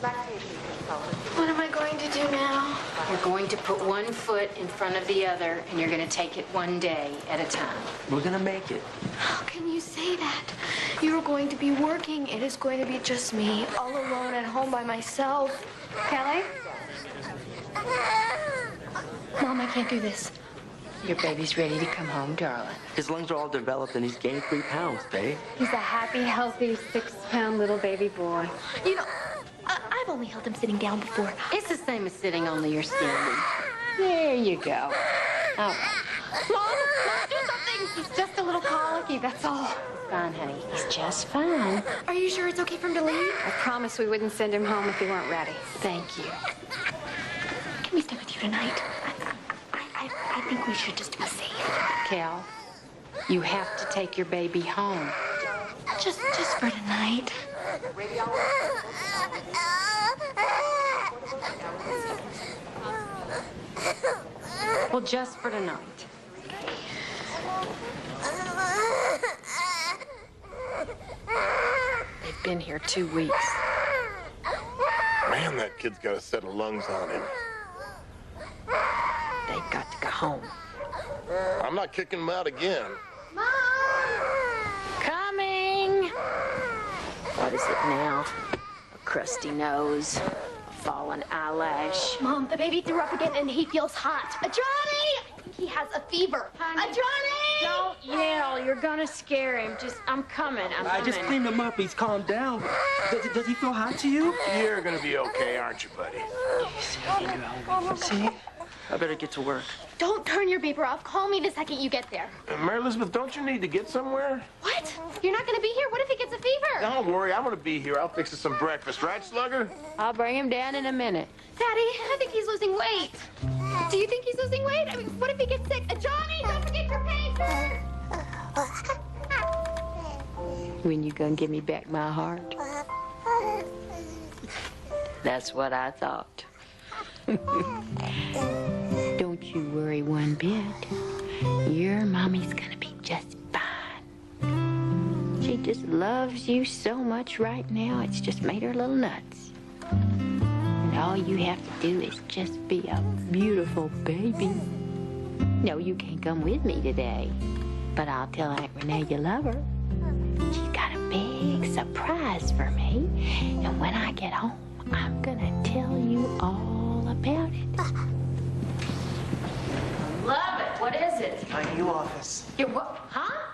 What am I going to do now? You're going to put one foot in front of the other, and you're going to take it one day at a time. We're gonna make it. How can you say that? You're going to be working. It is going to be just me, all alone at home by myself. Kelly? Mom, I can't do this. Your baby's ready to come home, darling. His lungs are all developed and he's gained 3 pounds, babe. He's a happy, healthy, 6-pound little baby boy. You know, I've only held him sitting down before. It's the same as sitting, only you're standing. There you go. All right. Mom, do something. He's just a little colicky, that's all. Fine, honey. He's just fine. Are you sure it's okay for him to leave? I promised we wouldn't send him home if he weren't ready. Thank you. Can we stay with you tonight? I think we should just be safe. Cal, you have to take your baby home. Just for tonight. Well, just for tonight. They've been here 2 weeks. Man, that kid's got a set of lungs on him. They've got to go home. I'm not kicking him out again. Mom! Coming! What is it now? A crusty nose, a fallen eyelash. Mom, the baby threw up again and he feels hot. Johnny! I think he has a fever. Honey, Johnny! don't yell. You're gonna scare him. I'm coming. I just cleaned him up. He's calmed down. Does he feel hot to you? You're gonna be okay, aren't you, buddy? See? I better get to work. Don't turn your beeper off. Call me the second you get there. Mary Elizabeth, don't you need to get somewhere? What? You're not going to be here? What if he gets a fever? Don't worry, I'm gonna be here. I'll fix us some breakfast, right, Slugger? I'll bring him down in a minute. Daddy, I think he's losing weight. Do you think he's losing weight? I mean, what if he gets sick? Johnny, don't forget your paper! When you gonna give me back my heart? That's what I thought. Don't you worry one bit. Your mommy's gonna be just fine. She just loves you so much right now, it's just made her a little nuts. And all you have to do is just be a beautiful baby. No, you can't come with me today, but I'll tell Aunt Renee you love her. She's got a big surprise for me, and when I get home, I'm gonna tell you all about it. Love it. What is it? My new office. Your what? Huh?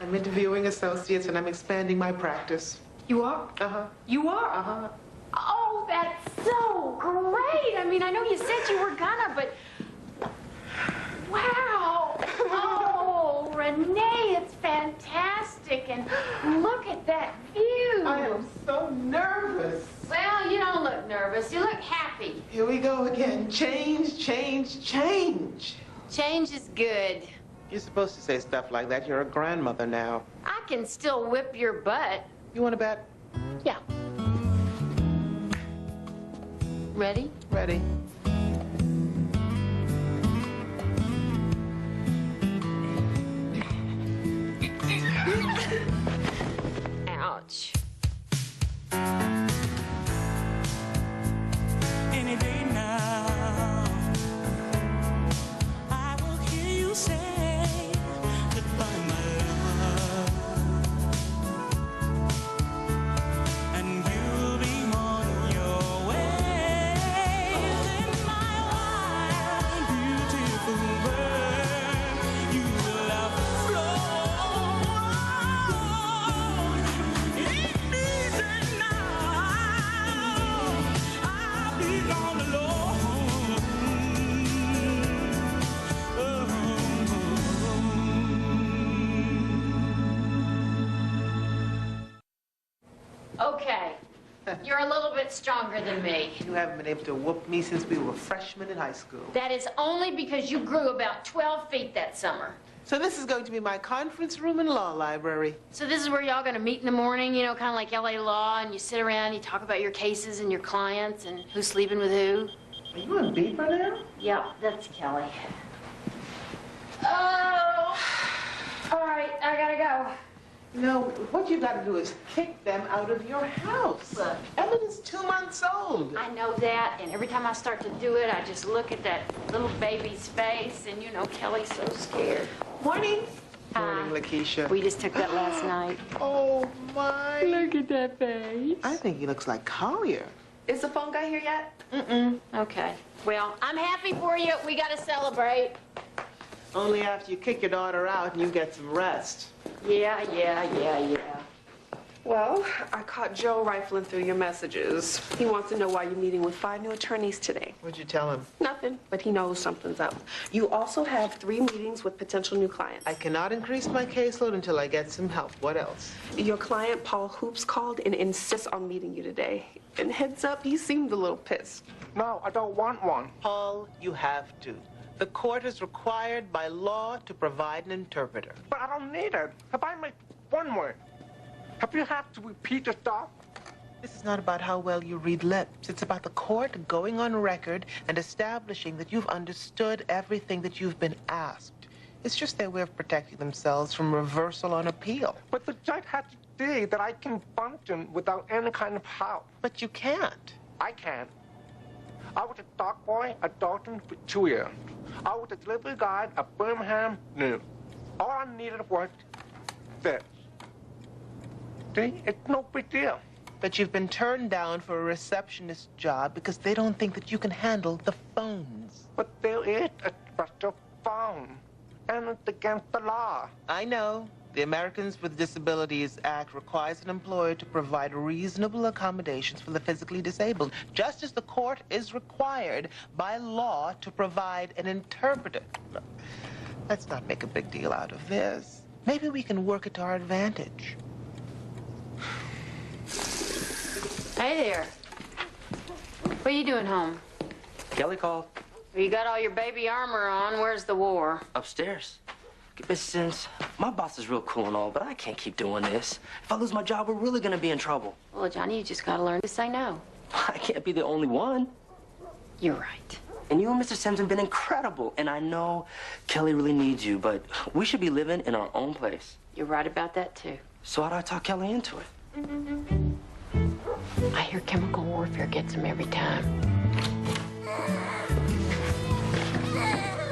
I'm interviewing associates and I'm expanding my practice. You are? Uh-huh. You are? Uh-huh. Oh, that's so great. I mean, I know you said you were gonna, but... Wow. Oh, Renee, it's fantastic. And look at that view. I am so nervous. Well, you don't look nervous. You look happy. Here we go again. Change, change, change. Change is good. You're supposed to say stuff like that. You're a grandmother now. I can still whip your butt. You want to bet? Yeah. Ready? Ready. Ouch. Any day now, I will hear you say goodbye, my love, and you'll be on your way. In my wild, beautiful world, you will have flown. It isn't now, I'll be gone alone. Okay. You're a little bit stronger than me. You haven't been able to whoop me since we were freshmen in high school. That is only because you grew about 12 feet that summer. So this is going to be my conference room and law library. So this is where y'all gonna meet in the morning, you know, kind of like LA Law, and you sit around, you talk about your cases and your clients and who's sleeping with who. Are you on beeper now? Yep, that's Kelly. Oh! All right, I gotta go. You know, what you got to do is kick them out of your house. Look. Ellen is 2 months old. cold. I know that, and every time I start to do it, I just look at that little baby's face, and you know, Kelly's so scared. Morning. Morning, Lakeisha. We just took that last night. Oh, my. Look at that face. I think he looks like Collier. Is the phone guy here yet? Okay. Well, I'm happy for you. We got to celebrate. Only after you kick your daughter out and you get some rest. Yeah. Well, I caught Joe rifling through your messages. He wants to know why you're meeting with 5 new attorneys today. What'd you tell him? Nothing, but he knows something's up. You also have 3 meetings with potential new clients. I cannot increase my caseload until I get some help. What else? Your client, Paul Hoops, called and insists on meeting you today. And heads up, he seemed a little pissed. No, I don't want one. Paul, you have to. The court is required by law to provide an interpreter. But I don't need it. Have I made one word? Have you had to repeat yourself? This is not about how well you read lips. It's about the court going on record and establishing that you've understood everything that you've been asked. It's just their way of protecting themselves from reversal on appeal. But the judge had to see that I can function without any kind of help. But you can't. I can. I was a dock boy at Dalton for 2 years. I was a delivery guy at Birmingham News. All I needed was this. See, it's no big deal. But you've been turned down for a receptionist job because they don't think that you can handle the phones. But there is a special phone, and it's against the law. I know. The Americans with Disabilities Act requires an employer to provide reasonable accommodations for the physically disabled, just as the court is required by law to provide an interpreter. Look, let's not make a big deal out of this. Maybe we can work it to our advantage. Hey there. What are you doing home? Kelly called. You got all your baby armor on. Where's the war? Upstairs. Mrs. Sims, my boss is real cool and all, but I can't keep doing this. If I lose my job, we're really gonna be in trouble. Well, Johnny, you just gotta learn to say no. I can't be the only one. You're right. And you and Mr. Sims have been incredible. And I know Kelly really needs you, but we should be living in our own place. You're right about that, too. So how do I talk Kelly into it? I hear chemical warfare gets them every time.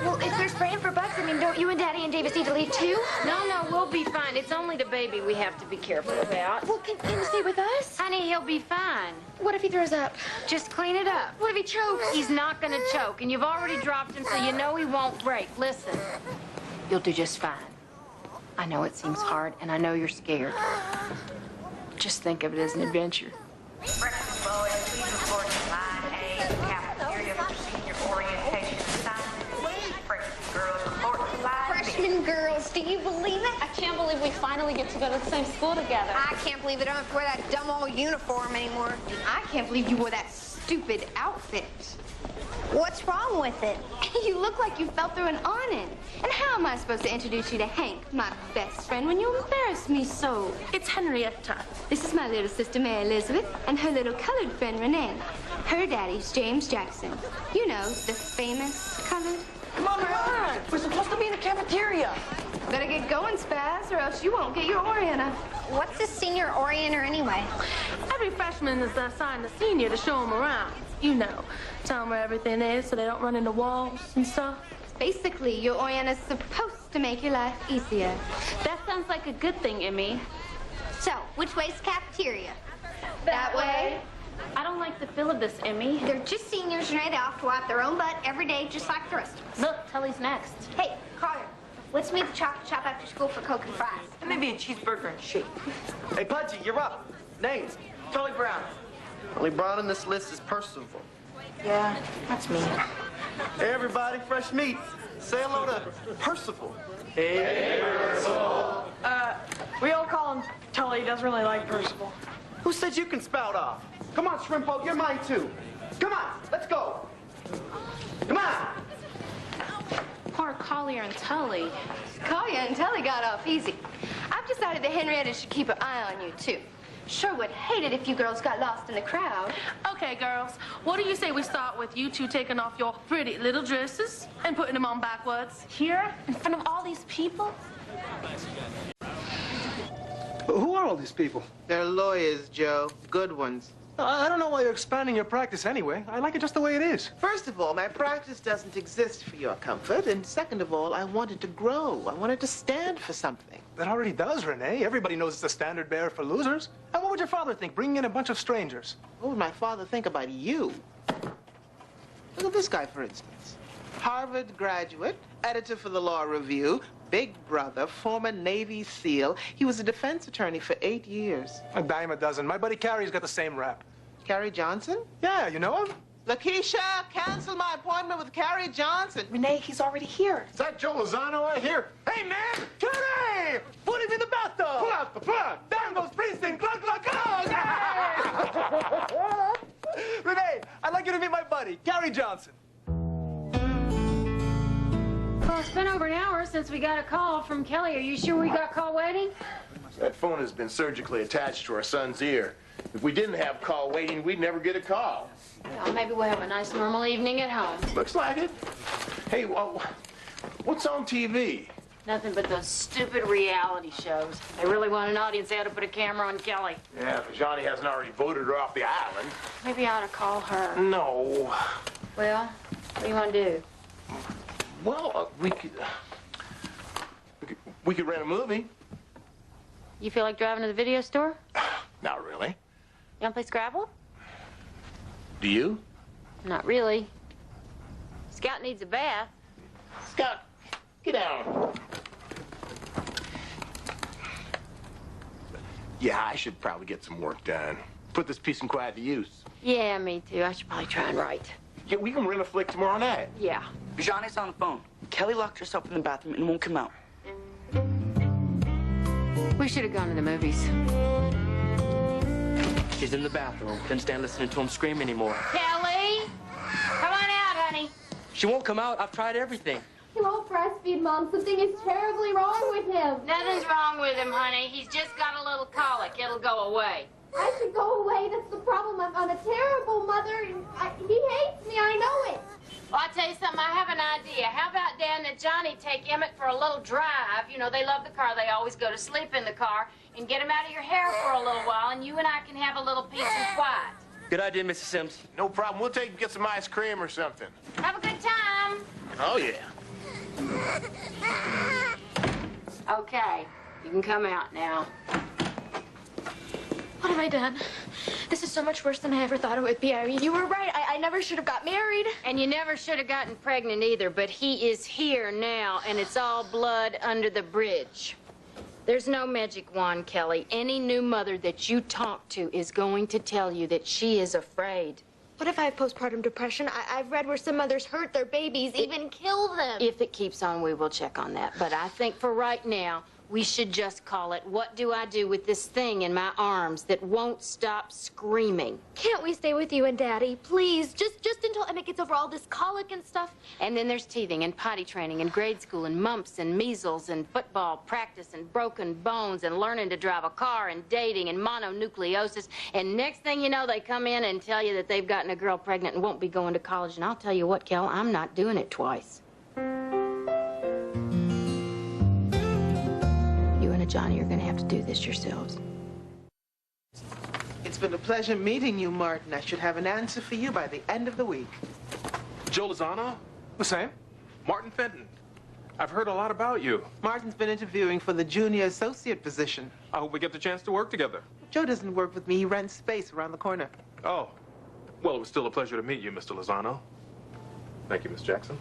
Well, if they're spraying for bugs, I mean, don't you and Daddy and Davis need to leave too? No, we'll be fine. It's only the baby we have to be careful about. Well, can he stay with us? Honey, he'll be fine. What if he throws up? Just clean it up. What if he chokes? He's not gonna choke, and you've already dropped him, so you know he won't break. Listen, you'll do just fine. I know it seems hard, and I know you're scared. Just think of it as an adventure. Breakfast boys, please report to line A, cafeteria for senior orientation assignment. Freshman girls report to line B. Freshman girls, do you believe it? I can't believe we finally get to go to the same school together. I can't believe they don't have to wear that dumb old uniform anymore. I can't believe you wore that stupid outfit. What's wrong with it? You look like you fell through an awning. And how am I supposed to introduce you to Hank, my best friend, when you embarrass me so? It's Henrietta. This is my little sister, Mary Elizabeth, and her little colored friend, Renee. Her daddy's James Jackson. You know, the famous colored. Come on. We're supposed to be in the cafeteria. Better get going, Spaz, or else you won't get your Orienta. What's a senior orienter anyway? Every freshman is assigned a senior to show them around. You know, tell them where everything is so they don't run into walls and stuff. Basically, your Orienta's supposed to make your life easier. That sounds like a good thing, Emmy. So, which way's the cafeteria? That way. I don't like the feel of this, Emmy. They're just seniors, Renee. They have to wipe their own butt every day, just like the rest of us. Look, Tully's next. Hey, Carter, let's meet the chocolate shop after school for Coke and fries. Maybe a cheeseburger and shake. Hey, Pudgy, you're up. Names, Charlie Brown. Charlie Brown on this list is Percival. Yeah, that's me. Hey, everybody, fresh meat. Say hello to Percival. Hey, Percival. We all call him Tully. He doesn't really like Percival. Who said you can spout off? Come on, Shrimpo, you're mine too. Come on, let's go. Come on. Poor Collier and Tully. Collier and Tully got off easy. I've decided that Henrietta should keep an eye on you, too. Sure would hate it if you girls got lost in the crowd. Okay, girls, what do you say we start with you two taking off your pretty little dresses and putting them on backwards? Here, in front of all these people? Who are all these people? They're lawyers, Joe. Good ones. I don't know why you're expanding your practice anyway. I like it just the way it is. First of all, my practice doesn't exist for your comfort. And second of all, I want it to grow. I want it to stand for something. That already does, Renee. Everybody knows it's a standard bearer for losers. And what would your father think, bringing in a bunch of strangers? What would my father think about you? Look at this guy, for instance. Harvard graduate, editor for the Law Review, big brother, former Navy SEAL. He was a defense attorney for 8 years. A dime a dozen. My buddy Carrie's got the same rap. Carrie Johnson? Yeah, you know him? Lakeisha, cancel my appointment with Carrie Johnson. Renee, he's already here. Is that Joe Lozano I hear? Hey, man! Kenny! Put him in the bathtub! Pull out the plug! Down goes Springsteen! Glug, glug, glug! Renee, I'd like you to meet my buddy, Carrie Johnson. Well, it's been over an hour since we got a call from Kelly. Are you sure we got call waiting? That phone has been surgically attached to our son's ear. If we didn't have call waiting, we'd never get a call. Well, maybe we'll have a nice normal evening at home. Looks like it. Hey, well, what's on TV? Nothing but those stupid reality shows. They really want an audience. They ought to put a camera on Kelly. Yeah, if Johnny hasn't already voted her off the island. Maybe I ought to call her. No. Well, what do you want to do? Well, we could rent a movie. You feel like driving to the video store? Not really. You want to play Scrabble? Do you? Not really. Scout needs a bath. Scout, get down. Yeah, I should probably get some work done. Put this peace and quiet to use. Yeah, me too. I should probably try and write. Yeah, we can rent a flick tomorrow night. Yeah. Johnny's on the phone. Kelly locked herself in the bathroom and won't come out. We should have gone to the movies. She's in the bathroom. Couldn't stand listening to him scream anymore. Kelly! Come on out, honey. She won't come out. I've tried everything. He won't breastfeed, Mom. Something is terribly wrong with him. Nothing's wrong with him, honey. He's just got a little colic. It'll go away. I should go away. That's the problem. I'm a terrible mother. He hates me. I know it. Well, I'll tell you something. I have an idea. How about, Dan, that Johnny take Emmett for a little drive? You know, they love the car. They always go to sleep in the car. And get him out of your hair for a little while, and you and I can have a little peace and quiet. Good idea, Mrs. Sims. No problem. We'll take and get some ice cream or something. Have a good time. Oh, yeah. Okay. You can come out now. What have I done? This is so much worse than I ever thought it would be, Irene. You were right. I never should have got married. And you never should have gotten pregnant either, but he is here now, and it's all blood under the bridge. There's no magic wand, Kelly. Any new mother that you talk to is going to tell you that she is afraid. What if I have postpartum depression? I've read where some mothers hurt their babies, even kill them. If it keeps on, we will check on that. But I think for right now, we should just call it, what do I do with this thing in my arms that won't stop screaming? Can't we stay with you and Daddy, please? Just until Emmett gets over all this colic and stuff. And then there's teething and potty training and grade school and mumps and measles and football practice and broken bones and learning to drive a car and dating and mononucleosis. And next thing you know, they come in and tell you that they've gotten a girl pregnant and won't be going to college. And I'll tell you what, Kel, I'm not doing it twice. Johnny, you're going to have to do this yourselves. It's been a pleasure meeting you, Martin. I should have an answer for you by the end of the week. Joe Lozano? The same. Martin Fenton. I've heard a lot about you. Martin's been interviewing for the junior associate position. I hope we get the chance to work together. Joe doesn't work with me. He rents space around the corner. Oh. Well, it was still a pleasure to meet you, Mr. Lozano. Thank you, Miss Jackson.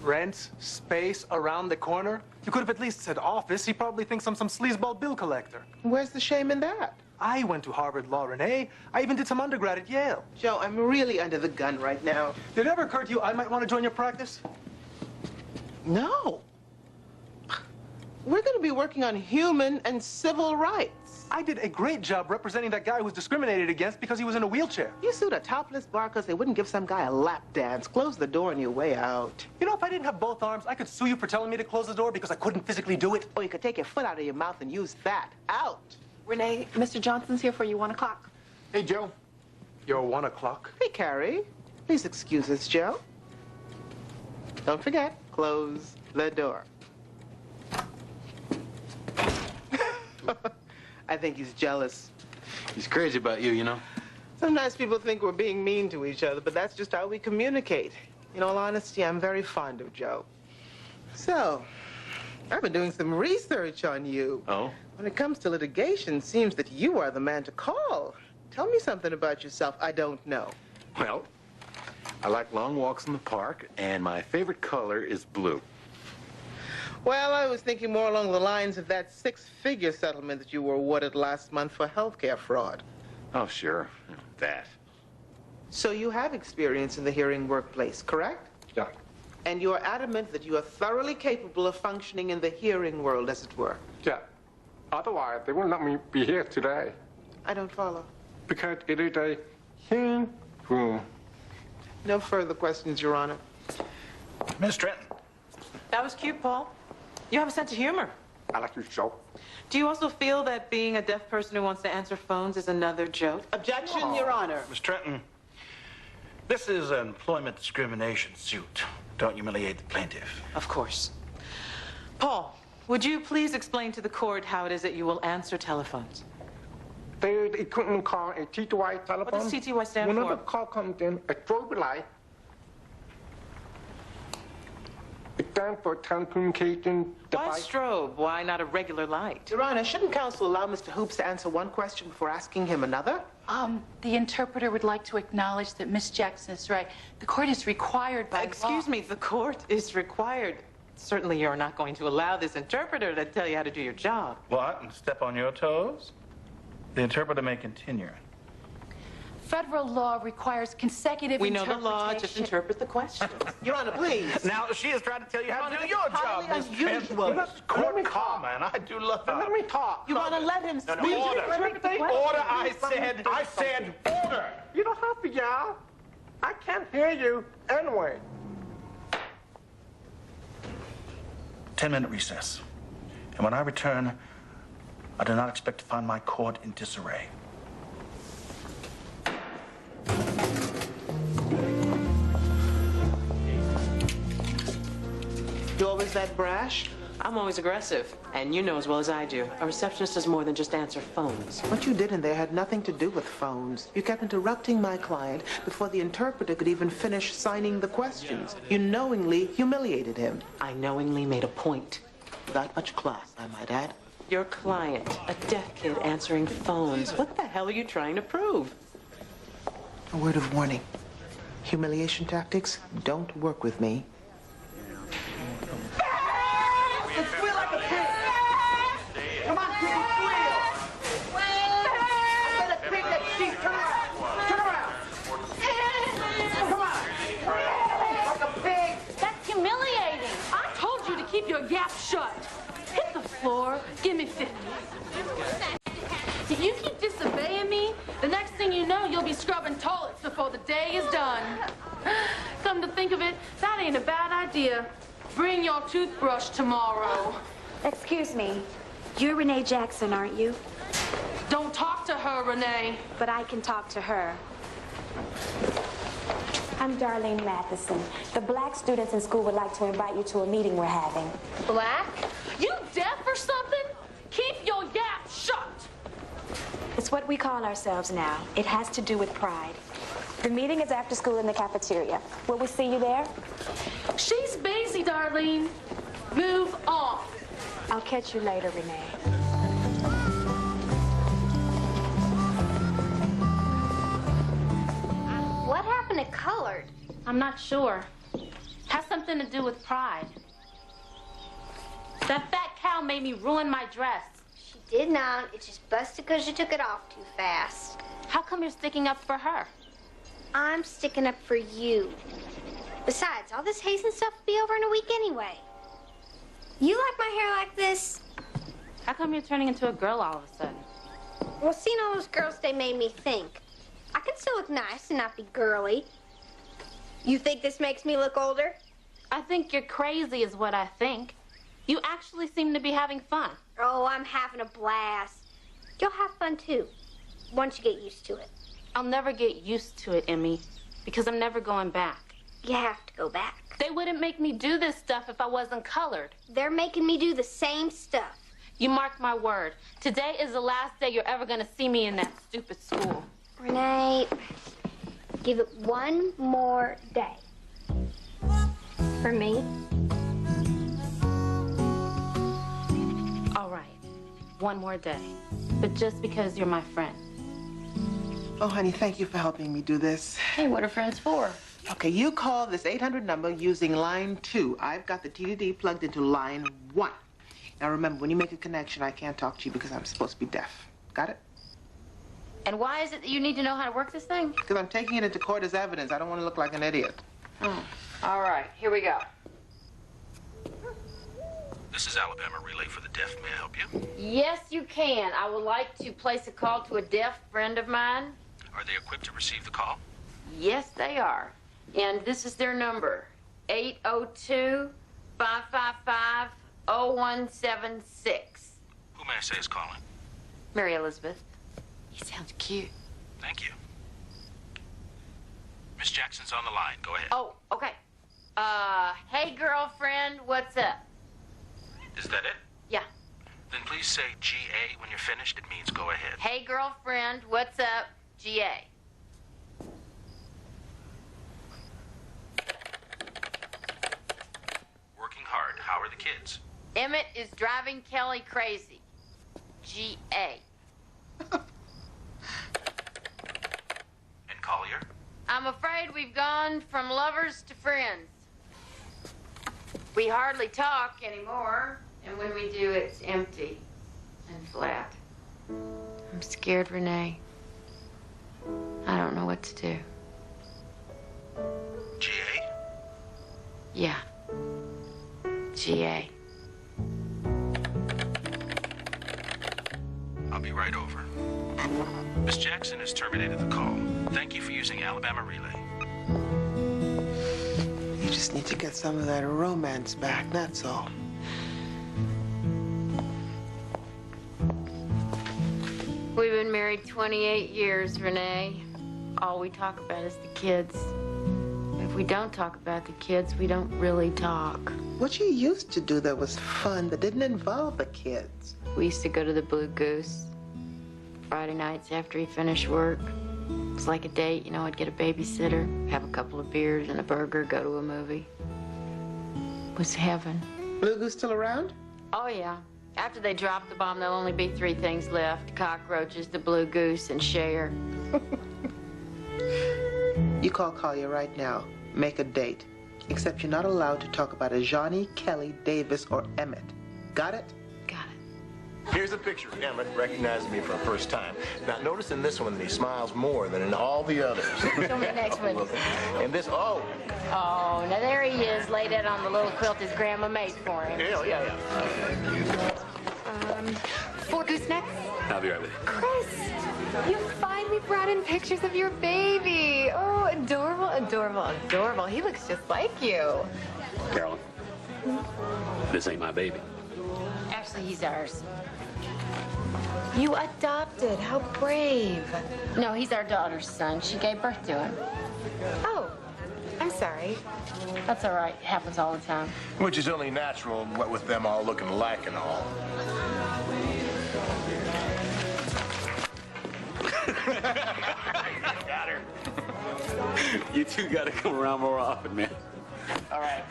Rents space around the corner? You could have at least said office. He probably thinks I'm some sleazeball bill collector. Where's the shame in that? I went to Harvard Law, Renee. I even did some undergrad at Yale. Joe, I'm really under the gun right now. Did it ever occur to you I might want to join your practice? No. We're going to be working on human and civil rights. I did a great job representing that guy who was discriminated against because he was in a wheelchair. You sued a topless bar because they wouldn't give some guy a lap dance. Close the door on your way out. You know, if I didn't have both arms, I could sue you for telling me to close the door because I couldn't physically do it. Or you could take your foot out of your mouth and use that. Out. Renee, Mr. Johnson's here for you, 1 o'clock. Hey, Joe. You're 1 o'clock. Hey, Carrie. Please excuse us, Joe. Don't forget, close the door. I think he's jealous. He's crazy about you, you know? Sometimes people think we're being mean to each other, but that's just how we communicate. In all honesty, I'm very fond of Joe. So, I've been doing some research on you. Oh? When it comes to litigation, it seems that you are the man to call. Tell me something about yourself I don't know. Well, I like long walks in the park, and my favorite color is blue. Well, I was thinking more along the lines of that six-figure settlement that you were awarded last month for healthcare fraud. Oh, sure. That. So you have experience in the hearing workplace, correct? Yeah. And you are adamant that you are thoroughly capable of functioning in the hearing world, as it were. Yeah. Otherwise, they wouldn't let me be here today. I don't follow. Because it is a hearing room. No further questions, Your Honor. Miss Trenton. That was cute, Paul. You have a sense of humor. I like your show. Do you also feel that being a deaf person who wants to answer phones is another joke? Objection, Your Honor. Miss Trenton, this is an employment discrimination suit. Don't humiliate the plaintiff. Of course. Paul, would you please explain to the court how it is that you will answer telephones? There's equipment called a TTY telephone. What does TTY stand Whenever for? a call comes in, a strobe light. It stands for telecommunication Why device. strobe? Why not a regular light? Your Honor, shouldn't counsel allow Mr. Hoops to answer one question before asking him another? The interpreter would like to acknowledge that Miss Jackson is right. The court is required by Excuse me, the court is required. Certainly you're not going to allow this interpreter to tell you how to do your job. What? And step on your toes? The interpreter may continue. Federal law requires consecutive We know the interpretation. law, just interpret the question. Your Honor, please. Now, she is trying to tell you how to do your job, highly Miss unusual. Trenton. Court karma, and I do love that. Let me talk. Your Honor, let him No, speak. no, order. Interpret the question. Order, I said order. You don't have to yell. I can't hear you anyway. 10-minute recess. And when I return, I do not expect to find my court in disarray. You always that brash? I'm always aggressive, and you know as well as I do. A receptionist does more than just answer phones. What you did in there had nothing to do with phones. You kept interrupting my client before the interpreter could even finish signing the questions. You knowingly humiliated him. I knowingly made a point. Without much class, I might add. Your client, a deaf kid answering phones. What the hell are you trying to prove? A word of warning. Humiliation tactics don't work with me. Squeal like a pig. Come on, piggy, squeal. I better pig that sheep. Turn around. Turn around. Come on. Like a pig. That's humiliating. I told you to keep your gap shut. Hit the floor. Give me 50. If you keep disobeying me, the next thing you know, you'll be scrubbing toilets before the day is done. Come to think of it, that ain't a bad idea. Bring your toothbrush tomorrow. Excuse me. You're Renee Jackson, aren't you? Don't talk to her, Renee. But I can talk to her. I'm Darlene Matheson. The black students in school would like to invite you to a meeting we're having. Black? You deaf or something? Keep your gap shut. It's what we call ourselves now. It has to do with pride. The meeting is after school in the cafeteria. Will we see you there? She's busy, Darlene. Move on. I'll catch you later, Renee. What happened to colored? I'm not sure. Has something to do with pride. That fat cow made me ruin my dress. She did not. It's just busted because you took it off too fast. How come you're sticking up for her? I'm sticking up for you. Besides, all this hazing stuff will be over in a week anyway. You like my hair like this? How come you're turning into a girl all of a sudden? Well, seeing all those girls, they made me think. I can still look nice and not be girly. You think this makes me look older? I think you're crazy is what I think. You actually seem to be having fun. Oh, I'm having a blast. You'll have fun, too, once you get used to it. I'll never get used to it, Emmy, because I'm never going back. You have to go back. They wouldn't make me do this stuff if I wasn't colored. They're making me do the same stuff. You mark my word. Today is the last day you're ever gonna see me in that stupid school. Renee, give it one more day. For me. All right, one more day. But just because you're my friend. Oh, honey, thank you for helping me do this. Hey, what are friends for? Okay, you call this 800 number using line 2. I've got the TDD plugged into line 1. Now remember, when you make a connection, I can't talk to you because I'm supposed to be deaf. Got it? And why is it that you need to know how to work this thing? Because I'm taking it into court as evidence. I don't want to look like an idiot. All right, here we go. This is Alabama Relay for the Deaf. May I help you? Yes, you can. I would like to place a call to a deaf friend of mine. Are they equipped to receive the call? Yes, they are. And this is their number, 802-555-0176. Who may I say is calling? Mary Elizabeth. He sounds cute. Thank you. Miss Jackson's on the line. Go ahead. Oh, okay. Hey, girlfriend, what's up? Is that it? Yeah. Then please say GA when you're finished. It means go ahead. Hey, girlfriend, what's up? GA. Working hard. How are the kids? Emmett is driving Kelly crazy. GA. And Collier? I'm afraid we've gone from lovers to friends. We hardly talk anymore, and when we do, it's empty and flat. I'm scared, Renee. I don't know what to do. GA? Yeah. GA. I'll be right over. Miss Jackson has terminated the call. Thank you for using Alabama Relay. You just need to get some of that romance back, that's all. We've been married 28 years, Renee. All we talk about is the kids. If we don't talk about the kids, we don't really talk. What you used to do that was fun that didn't involve the kids. We used to go to the Blue Goose Friday nights after he finished work. It was like a date, you know. I'd get a babysitter, have a couple of beers and a burger, go to a movie. It was heaven. Blue Goose still around? Oh, yeah. After they drop the bomb, there'll only be 3 things left. Cockroaches, the Blue Goose, and Cher. You call Collier right now. Make a date. Except you're not allowed to talk about a Johnny, Kelly, Davis, or Emmett. Got it? Here's a picture. Emmett recognizes me for the first time. Now, notice in this one that he smiles more than in all the others. Show me the next one. And this, oh. Oh, now there he is, laid out on the little quilt his grandma made for him. Yeah. 4 goosenecks? I'll be right with you. Chris, you finally brought in pictures of your baby. Oh, adorable, adorable, adorable. He looks just like you. Carolyn, this ain't my baby. Actually, he's ours. You adopted. How brave. No, he's our daughter's son. She gave birth to him. Oh, I'm sorry. That's all right. It happens all the time. Which is only natural, what with them all looking alike and all. Got her. You two gotta come around more often, man. All right.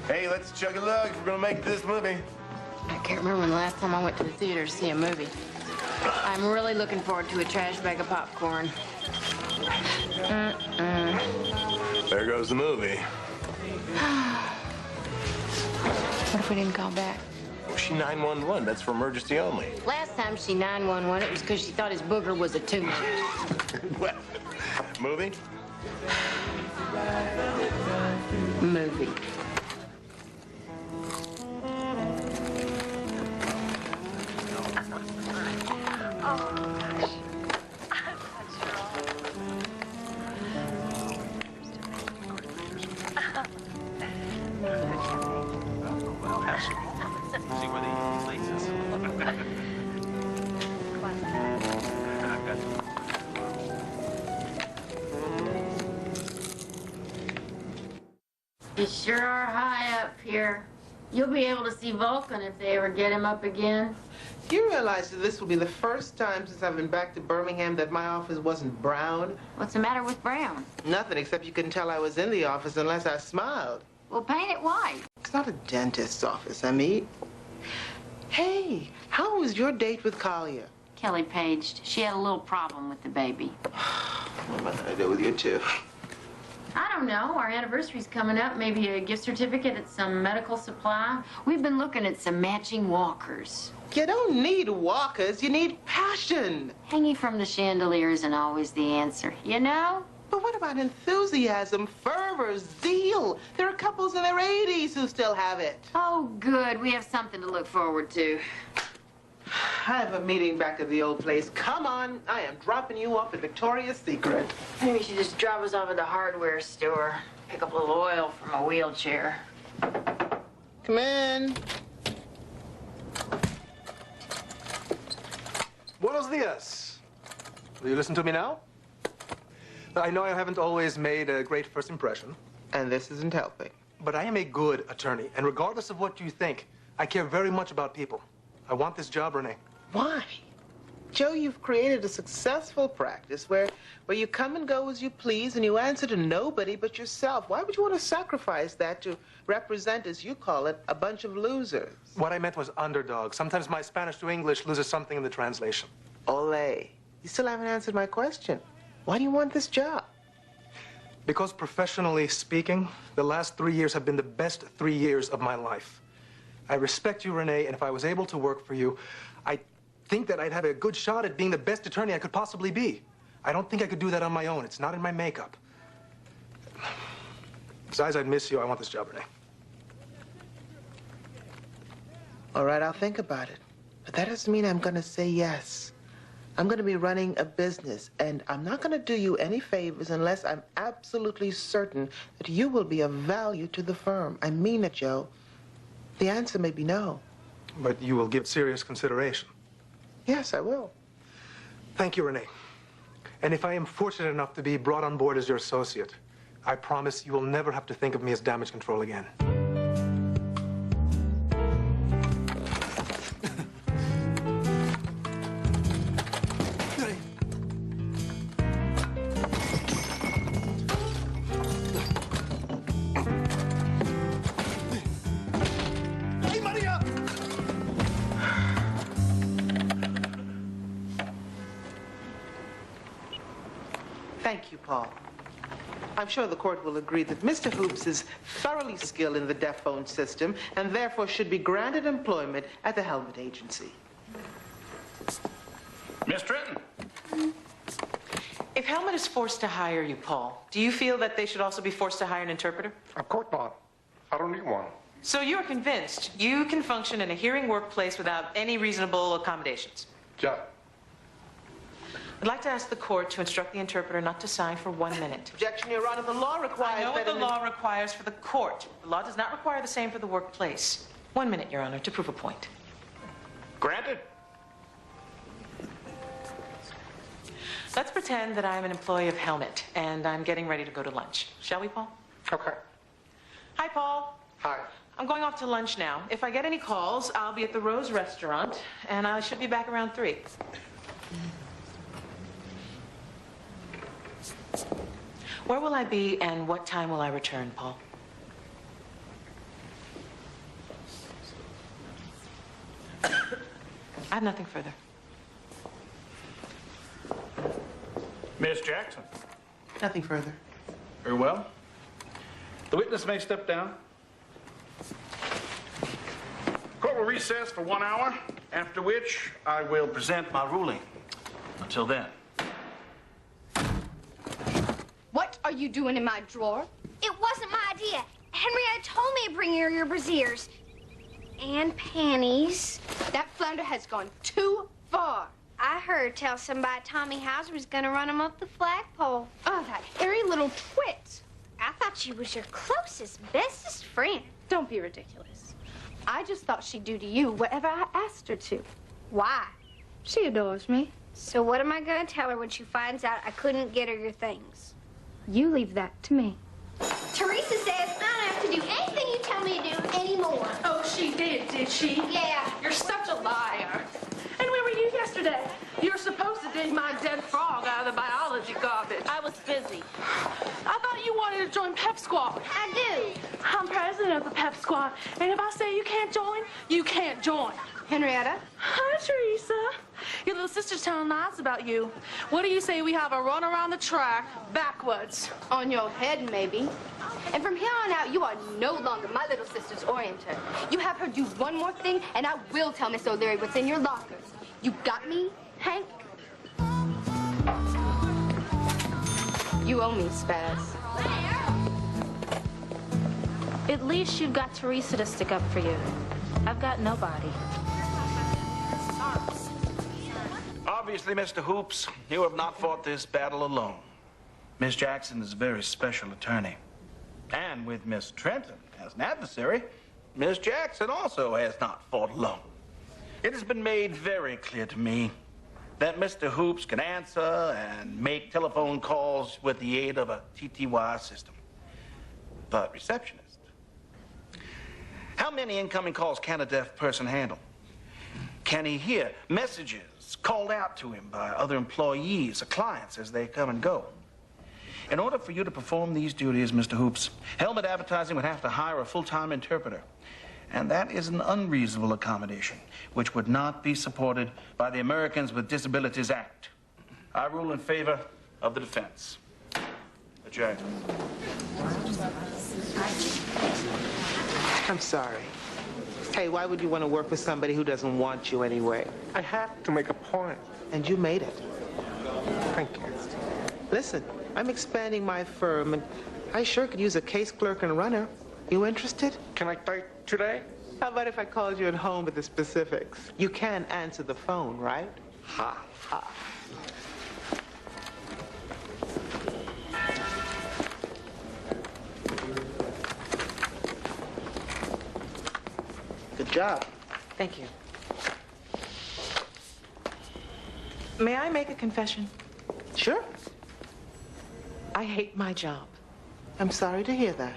Hey, let's chug a lug if we're gonna make this movie. I can't remember when the last time I went to the theater to see a movie. I'm really looking forward to a trash bag of popcorn. There goes the movie. What if we didn't call back? Oh, she 911. That's for emergency only. Last time she 911, it was because she thought his booger was a tumor. Well, movie? Movie. See where they places. You sure are high up here. You'll be able to see Vulcan if they ever get him up again. You realize that this will be the first time since I've been back to Birmingham that my office wasn't brown? What's the matter with Brown? Nothing, except you couldn't tell I was in the office unless I smiled. Well, paint it white. It's not a dentist's office, Amit. Hey, how was your date with Collier? Kelly paged. She had a little problem with the baby. What am I going to do with you two? I don't know. Our anniversary's coming up. Maybe a gift certificate at some medical supply. We've been looking at some matching walkers. You don't need walkers. You need passion. Hanging from the chandelier isn't always the answer, you know? But what about enthusiasm, fervor, zeal? There are couples in their 80s who still have it. Oh, good. We have something to look forward to. I have a meeting back at the old place. Come on. I am dropping you off at Victoria's Secret. Maybe we should just drop us off at the hardware store. Pick up a little oil from a wheelchair. Come in. Buenos dias. Will you listen to me now? I know I haven't always made a great first impression. And this isn't helping. But I am a good attorney, and regardless of what you think, I care very much about people. I want this job, Renee. Why? Joe, you've created a successful practice where you come and go as you please and you answer to nobody but yourself. Why would you want to sacrifice that to represent, as you call it, a bunch of losers? What I meant was underdog. Sometimes my Spanish to English loses something in the translation. Ole, you still haven't answered my question. Why do you want this job? Because professionally speaking, the last 3 years have been the best 3 years of my life. I respect you, Renee, and if I was able to work for you, I think that I'd have a good shot at being the best attorney I could possibly be. I don't think I could do that on my own. It's not in my makeup. Besides, I'd miss you. I want this job, Renee. All right, I'll think about it. But that doesn't mean I'm going to say yes. I'm going to be running a business, and I'm not going to do you any favors unless I'm absolutely certain that you will be of value to the firm. I mean it, Joe. The answer may be no. But you will give serious consideration. Yes, I will. Thank you, Renee. And if I am fortunate enough to be brought on board as your associate, I promise you will never have to think of me as damage control again. Thank you, Paul. I'm sure the court will agree that Mr. Hoops is thoroughly skilled in the deaf phone system and therefore should be granted employment at the Helmet Agency. Miss Trenton. If Helmet is forced to hire you, Paul, do you feel that they should also be forced to hire an interpreter? Of course not. I don't need one. So you're convinced you can function in a hearing workplace without any reasonable accommodations? Yeah. I'd like to ask the court to instruct the interpreter not to sign for 1 minute. Objection, Your Honor. The law requires I know what that the law requires for the court. The law does not require the same for the workplace. 1 minute, Your Honor, to prove a point. Granted. Let's pretend that I'm an employee of Helmet, and I'm getting ready to go to lunch. Shall we, Paul? Okay. Hi, Paul. Hi. I'm going off to lunch now. If I get any calls, I'll be at the Rose Restaurant, and I should be back around 3. Where will I be, and what time will I return, Paul? I have nothing further. Miss Jackson. Nothing further. Very well. The witness may step down. Court will recess for 1 hour, after which I will present my ruling. Until then. What are you doing in my drawer? It wasn't my idea. Henrietta told me to bring her your brassieres. And panties. That flounder has gone too far. I heard tell somebody Tommy Hauser was gonna run him up the flagpole. Oh, that hairy little twit. I thought she was your closest, bestest friend. Don't be ridiculous. I just thought she'd do to you whatever I asked her to. Why? She adores me. So what am I gonna tell her when she finds out I couldn't get her your things? You leave that to me. Teresa says I don't have to do anything you tell me to do anymore. Oh, she did she? Yeah. You're such a liar. And where were you yesterday? You were supposed to dig my dead frog out of the biology garbage. I was busy. I thought you wanted to join Pep Squad. I do. I'm president of the Pep Squad, and if I say you can't join, you can't join. Henrietta? Hi, Teresa. Your little sister's telling lies about you. What do you say we have a run around the track backwards? On your head, maybe. And from here on out, you are no longer my little sister's orienter. You have her do one more thing, and I will tell Miss O'Leary what's in your lockers. You got me, Hank? You owe me, Spaz. At least you've got Teresa to stick up for you. I've got nobody. Obviously, Mr. Hoops, you have not fought this battle alone. Miss Jackson is a very special attorney. And with Miss Trenton as an adversary, Miss Jackson also has not fought alone. It has been made very clear to me that Mr. Hoops can answer and make telephone calls with the aid of a TTY system. But receptionist, how many incoming calls can a deaf person handle? Can he hear messages called out to him by other employees or clients as they come and go? In order for you to perform these duties, Mr. Hoops, Helmet Advertising would have to hire a full-time interpreter. And that is an unreasonable accommodation, which would not be supported by the Americans with Disabilities Act. I rule in favor of the defense. Adjourned. I'm sorry. Hey, why would you want to work with somebody who doesn't want you anyway? I had to make a point. And you made it. Thank you. Listen, I'm expanding my firm, and I sure could use a case clerk and runner. You interested? Can I take today? How about if I called you at home with the specifics? You can answer the phone, right? Ha. Ha. Good job. Thank you. May I make a confession? Sure. I hate my job. I'm sorry to hear that.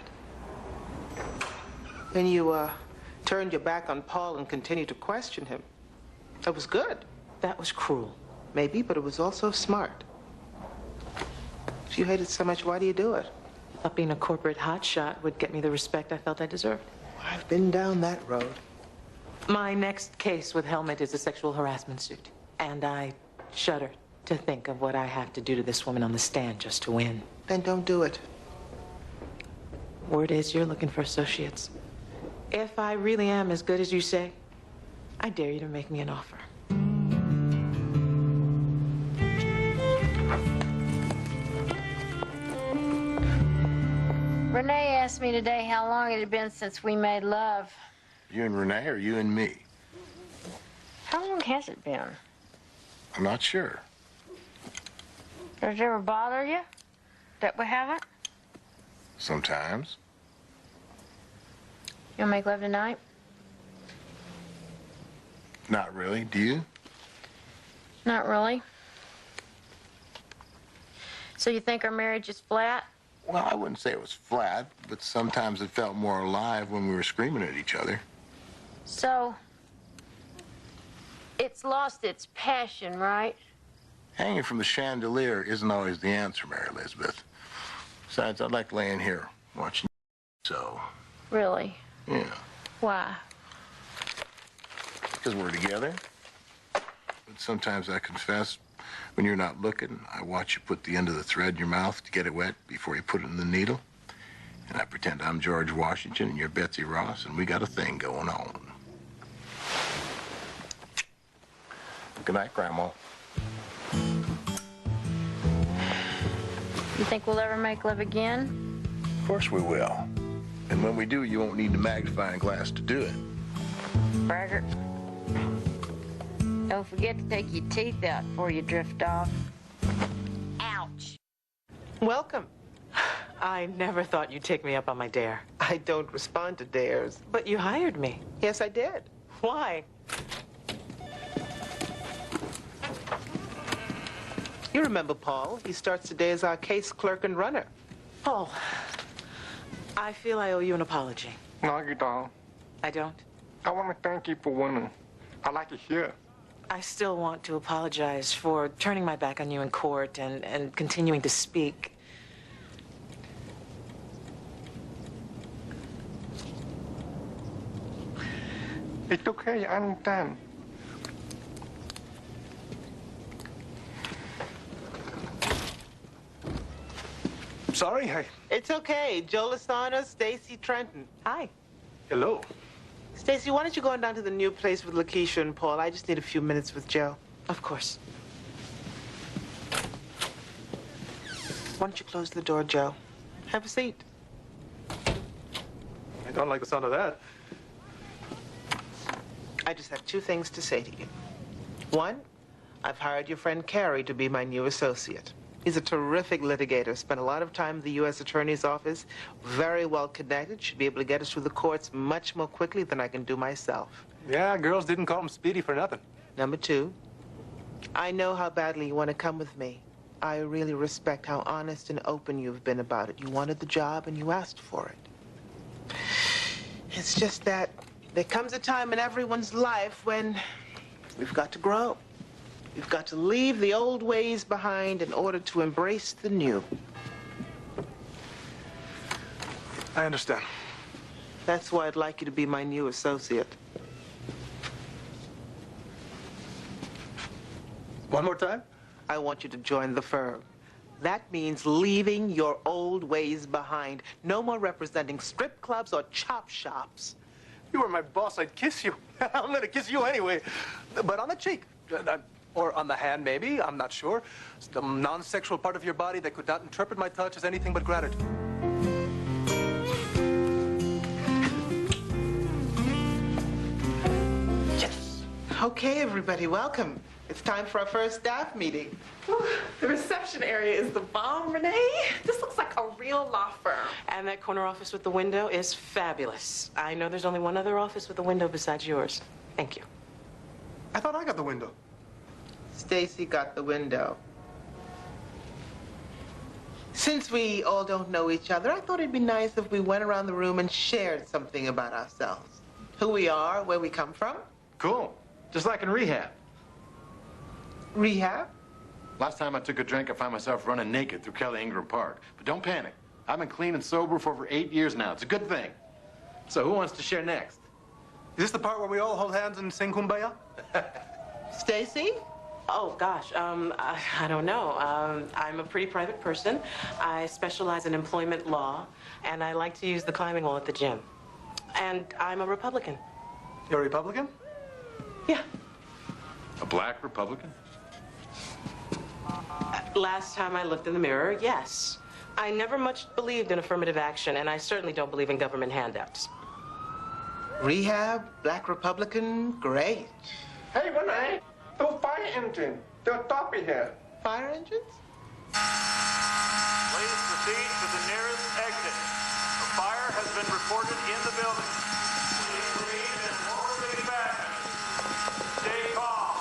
When you, turned your back on Paul and continued to question him, that was good. That was cruel. Maybe, but it was also smart. If you hate it so much, why do you do it? Thought being a corporate hotshot would get me the respect I felt I deserved. I've been down that road. My next case with Helmet is a sexual harassment suit. And I shudder to think of what I have to do to this woman on the stand just to win. Then don't do it. Word is you're looking for associates. If I really am as good as you say, I dare you to make me an offer. Renee asked me today how long it had been since we made love. You and Renee or you and me? How long has it been? I'm not sure. Does it ever bother you that we haven't? Sometimes. You wanna make love tonight? Not really. Do you? Not really. So you think our marriage is flat? Well, I wouldn't say it was flat, but sometimes it felt more alive when we were screaming at each other. So, it's lost its passion, right? Hanging from the chandelier isn't always the answer, Mary Elizabeth. Besides, I'd like laying here watching so. Really? Yeah. Why? Because we're together. But sometimes I confess, when you're not looking, I watch you put the end of the thread in your mouth to get it wet before you put it in the needle. And I pretend I'm George Washington and you're Betsy Ross, and we got a thing going on. Good night, Grandma. You think we'll ever make love again? Of course we will. And when we do, you won't need the magnifying glass to do it. Braggart. Don't forget to take your teeth out before you drift off. Ouch. Welcome. I never thought you'd take me up on my dare. I don't respond to dares. But you hired me. Yes, I did. Why? You remember Paul. He starts today as our case clerk and runner. Paul, I feel I owe you an apology. No, you don't. I don't? I want to thank you for winning. I like it here. I still want to apologize for turning my back on you in court and continuing to speak. It's okay, I understand. Sorry, It's okay. Joe Lasana, Stacy Trenton. Hi. Hello. Stacy, why don't you go on down to the new place with Lakeisha and Paul? I just need a few minutes with Joe. Of course. Why don't you close the door, Joe? Have a seat. I don't like the sound of that. I just have two things to say to you. One, I've hired your friend Carrie to be my new associate. He's a terrific litigator, spent a lot of time in the U.S. Attorney's Office, very well connected, should be able to get us through the courts much more quickly than I can do myself. Yeah, girls didn't call him Speedy for nothing. Number two, I know how badly you want to come with me. I really respect how honest and open you've been about it. You wanted the job and you asked for it. It's just that there comes a time in everyone's life when we've got to grow. We've got to leave the old ways behind in order to embrace the new. I understand. That's why I'd like you to be my new associate. One more time? I want you to join the firm. That means leaving your old ways behind. No more representing strip clubs or chop shops. If you were my boss, I'd kiss you. I'm gonna kiss you anyway. But on the cheek. Or on the hand, maybe. I'm not sure. It's the non-sexual part of your body that could not interpret my touch as anything but gratitude. Yes. Okay, everybody, welcome. It's time for our first staff meeting. Whew, the reception area is the bomb, Renee. This looks like a real law firm. And that corner office with the window is fabulous. I know there's only one other office with a window besides yours. Thank you. I thought I got the window. Stacy got the window. Since we all don't know each other, I thought it'd be nice if we went around the room and shared something about ourselves. Who we are, where we come from. Cool. Just like in rehab. Rehab? Last time I took a drink, I found myself running naked through Kelly Ingram Park. But don't panic. I've been clean and sober for over 8 years now. It's a good thing. So who wants to share next? Is this the part where we all hold hands and sing Kumbaya? Stacy? Oh, gosh, I don't know. I'm a pretty private person. I specialize in employment law, and I like to use the climbing wall at the gym. And I'm a Republican. You're a Republican? Yeah. A black Republican? Last time I looked in the mirror, yes. I never much believed in affirmative action, and I certainly don't believe in government handouts. Rehab, black Republican, great. Hey, Renee, those fire engines, they're toppy here. Fire engines? Please proceed to the nearest exit. A fire has been reported in the building. Please breathe and orderly fashion. Stay calm.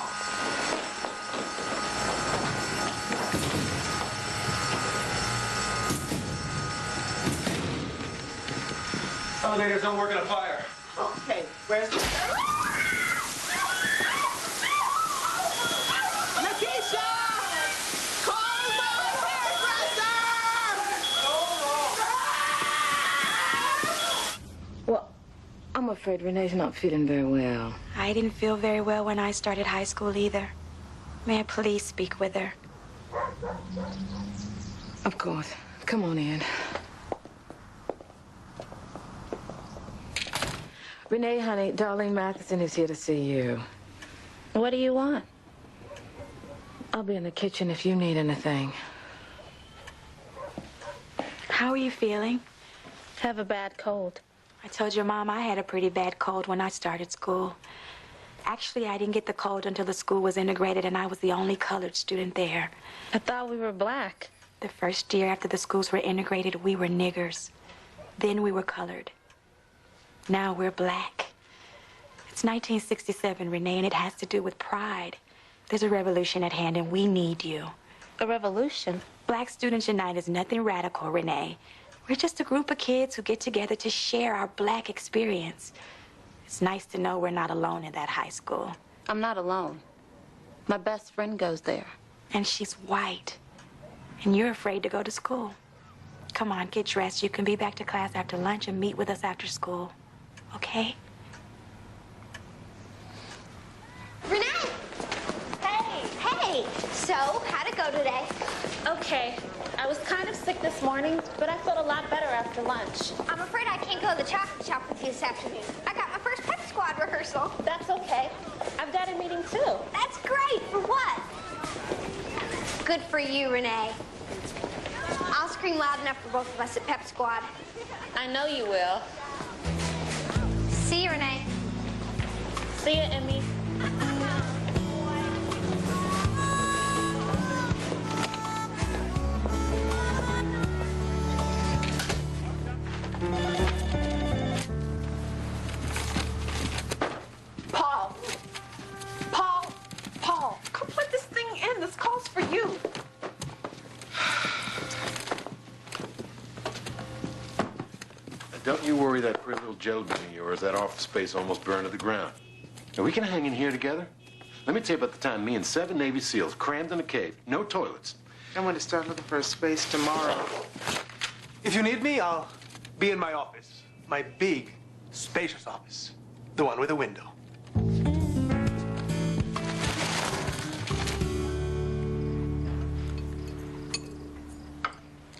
Elevators don't work in a fire. Okay, where's the... Lakeisha! Call the hairdresser! Well, I'm afraid Renee's not feeling very well. I didn't feel very well when I started high school either. May I please speak with her? Of course. Come on in. Renee, honey, Darlene Matheson is here to see you. What do you want? I'll be in the kitchen if you need anything. How are you feeling? Have a bad cold. I told your mom I had a pretty bad cold when I started school. Actually, I didn't get the cold until the school was integrated and I was the only colored student there. I thought we were black. The first year after the schools were integrated, we were niggers. Then we were colored. Now we're black. It's 1967, Renee, and it has to do with pride. There's a revolution at hand, and we need you. A revolution? Black Students Unite is nothing radical, Renee. We're just a group of kids who get together to share our black experience. It's nice to know we're not alone in that high school. I'm not alone. My best friend goes there. And she's white. And you're afraid to go to school. Come on, get dressed. You can be back to class after lunch and meet with us after school. Okay? Renee! Hey! So, how'd it go today? Okay. I was kind of sick this morning, but I felt a lot better after lunch. I'm afraid I can't go to the chocolate shop with you this afternoon. I got my first pep squad rehearsal. That's okay. I've got a meeting too. That's great. For what? Good for you, Renee. I'll scream loud enough for both of us at Pep Squad. I know you will. See you, Renee. See you, Emmy. Paul, come put this thing in. This call's for you. Don't you worry that pretty little jelly bean of yours. That office space almost burned to the ground. Now, we can hang in here together. Let me tell you about the time me and 7 Navy SEALs crammed in a cave. No toilets. I'm going to start looking for a space tomorrow. If you need me, I'll be in my office. My big, spacious office. The one with a window.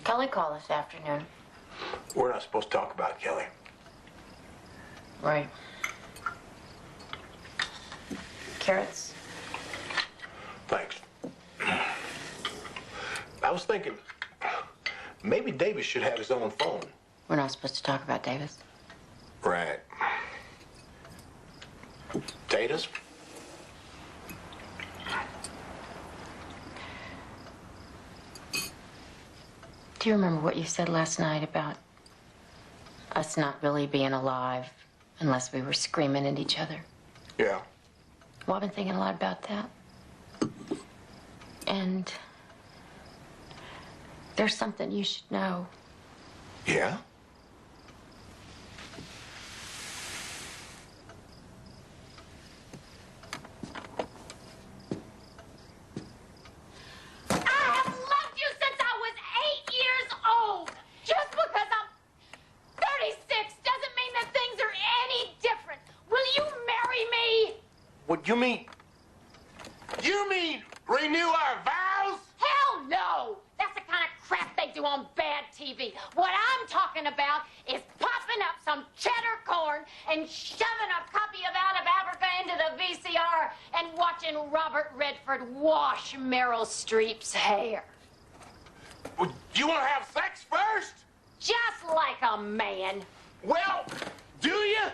Kelly called this afternoon. We're not supposed to talk about Kelly. Right. Carrots? Thanks. I was thinking, maybe Davis should have his own phone. We're not supposed to talk about Davis. Right. Potatoes? Do you remember what you said last night about us not really being alive unless we were screaming at each other? Yeah. Well, I've been thinking a lot about that. And there's something you should know. Yeah? What you mean? You mean renew our vows? Hell no! That's the kind of crap they do on bad TV. What I'm talking about is popping up some cheddar corn and shoving a copy of Out of Africa into the VCR and watching Robert Redford wash Meryl Streep's hair. Well, you want to have sex first? Just like a man. Well, do you?